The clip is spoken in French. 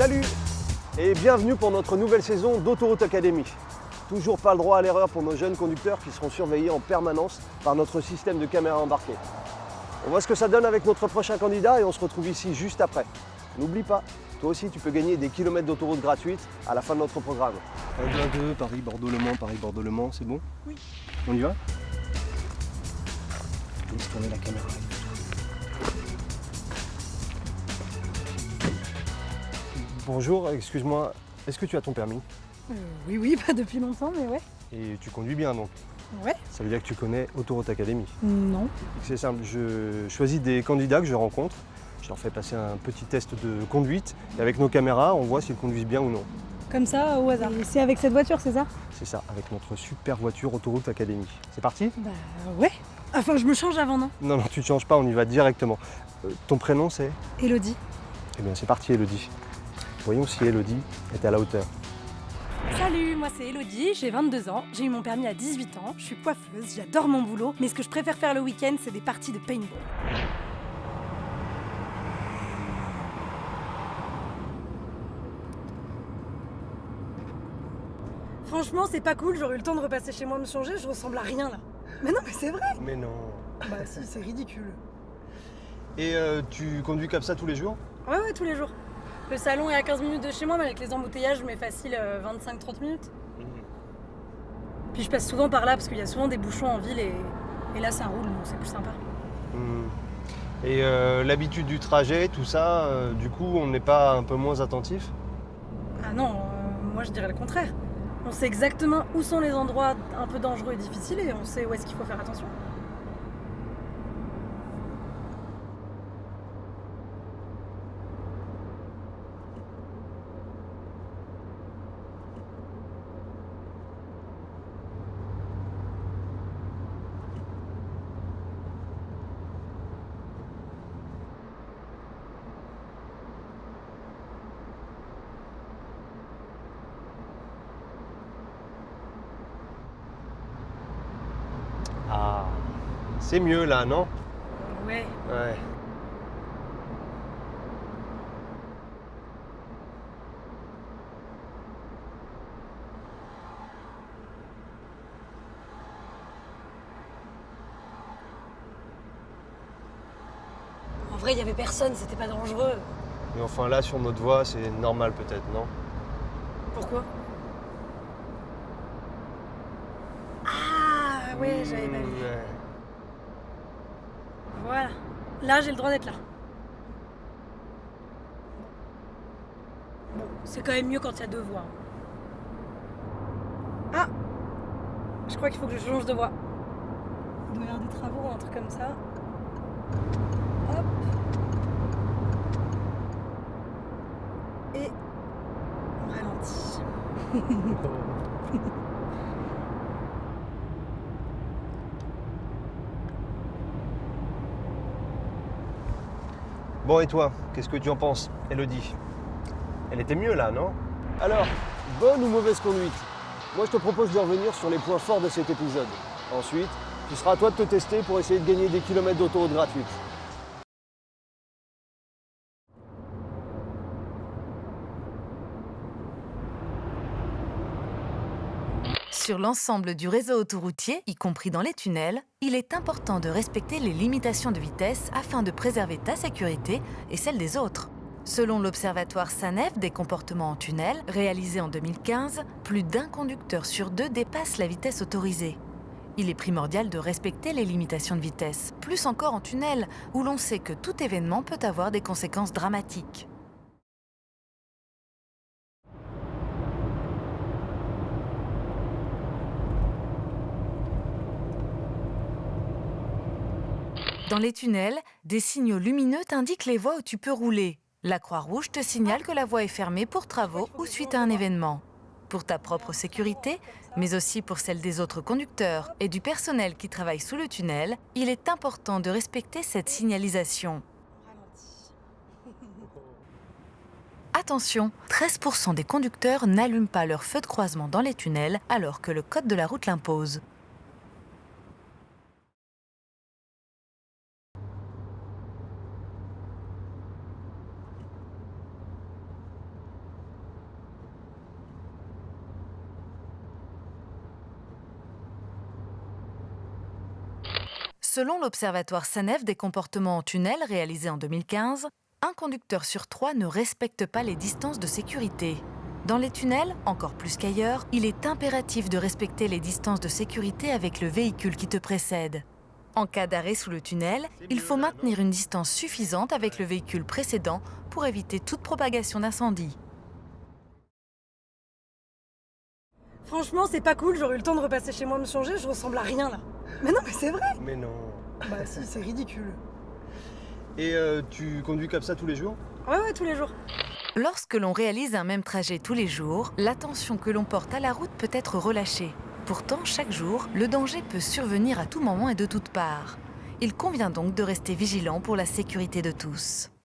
Salut et bienvenue pour notre nouvelle saison d'Autoroute Academy. Toujours pas le droit à l'erreur pour nos jeunes conducteurs qui seront surveillés en permanence par notre système de caméras embarquées. On voit ce que ça donne avec notre prochain candidat et on se retrouve ici juste après. N'oublie pas, toi aussi tu peux gagner des kilomètres d'autoroute gratuite à la fin de notre programme. 1, 2, 2, Paris, Bordeaux, Le Mans, Paris, Bordeaux, Le Mans, c'est bon? Oui. On y va? Laisse tourner la caméra. Bonjour, excuse-moi, est-ce que tu as ton permis? Oui, pas depuis longtemps, mais ouais. Et tu conduis bien donc? Ouais. Ça veut dire que tu connais Autoroute Academy? Non. C'est simple, je choisis des candidats que je rencontre, je leur fais passer un petit test de conduite et avec nos caméras, on voit s'ils conduisent bien ou non. Comme ça, au hasard. Et c'est avec cette voiture, c'est ça? C'est ça, avec notre super voiture Autoroute Academy. C'est parti? Bah ouais. Enfin, je me change avant, non? Non, non, tu ne changes pas, on y va directement. Ton prénom c'est? Élodie. Eh bien c'est parti Élodie. Voyons si Élodie est à la hauteur. Salut, moi c'est Élodie, j'ai 22 ans, j'ai eu mon permis à 18 ans, je suis coiffeuse, j'adore mon boulot, mais ce que je préfère faire le week-end, c'est des parties de paintball. Franchement, c'est pas cool, j'aurais eu le temps de repasser chez moi me changer, je ressemble à rien là. Mais non, mais c'est vrai. Mais non. Bah si, c'est ridicule. Et tu conduis comme ça tous les jours? Ouais, tous les jours. Le salon est à 15 minutes de chez moi, mais avec les embouteillages, je mets facile 25-30 minutes. Puis je passe souvent par là parce qu'il y a souvent des bouchons en ville et là ça roule, donc c'est plus sympa. Et l'habitude du trajet, tout ça, du coup, on n'est pas un peu moins attentif? Ah non, moi je dirais le contraire. On sait exactement où sont les endroits un peu dangereux et difficiles et on sait où est-ce qu'il faut faire attention. Ah, c'est mieux là, non? Ouais. Ouais. En vrai, il y avait personne, c'était pas dangereux. Mais enfin là, sur notre voie, c'est normal peut-être, non? Pourquoi? Ah ouais, j'avais pas vu. Ouais. Voilà. Là, j'ai le droit d'être là. Bon, c'est quand même mieux quand il y a deux voies. Ah! Je crois qu'il faut que je change de voie. Il doit y avoir des travaux ou un truc comme ça. Hop. Et on ralentit. Bon, et toi, qu'est-ce que tu en penses, Élodie? Elle était mieux là, non? Alors, bonne ou mauvaise conduite? Moi, je te propose de revenir sur les points forts de cet épisode. Ensuite, ce sera à toi de te tester pour essayer de gagner des kilomètres d'autoroute gratuite. Sur l'ensemble du réseau autoroutier, y compris dans les tunnels, il est important de respecter les limitations de vitesse afin de préserver ta sécurité et celle des autres. Selon l'Observatoire SANEF des comportements en tunnel, réalisé en 2015, plus d'un conducteur sur deux dépasse la vitesse autorisée. Il est primordial de respecter les limitations de vitesse, plus encore en tunnel, où l'on sait que tout événement peut avoir des conséquences dramatiques. Dans les tunnels, des signaux lumineux t'indiquent les voies où tu peux rouler. La Croix-Rouge te signale que la voie est fermée pour travaux ou suite à un événement. Pour ta propre sécurité, mais aussi pour celle des autres conducteurs et du personnel qui travaille sous le tunnel, il est important de respecter cette signalisation. Attention, 13% des conducteurs n'allument pas leur feu de croisement dans les tunnels alors que le code de la route l'impose. Selon l'Observatoire SANEF des comportements en tunnel réalisé en 2015, un conducteur sur 3 ne respecte pas les distances de sécurité. Dans les tunnels, encore plus qu'ailleurs, il est impératif de respecter les distances de sécurité avec le véhicule qui te précède. En cas d'arrêt sous le tunnel, il faut maintenir une distance suffisante avec le véhicule précédent pour éviter toute propagation d'incendie. Franchement, c'est pas cool, j'aurais eu le temps de repasser chez moi me changer, je ressemble à rien là. Mais non, mais c'est vrai. Mais non. Bah si, c'est ridicule. Et tu conduis comme ça tous les jours? Ouais, tous les jours. Lorsque l'on réalise un même trajet tous les jours, l'attention que l'on porte à la route peut être relâchée. Pourtant, chaque jour, le danger peut survenir à tout moment et de toutes parts. Il convient donc de rester vigilant pour la sécurité de tous.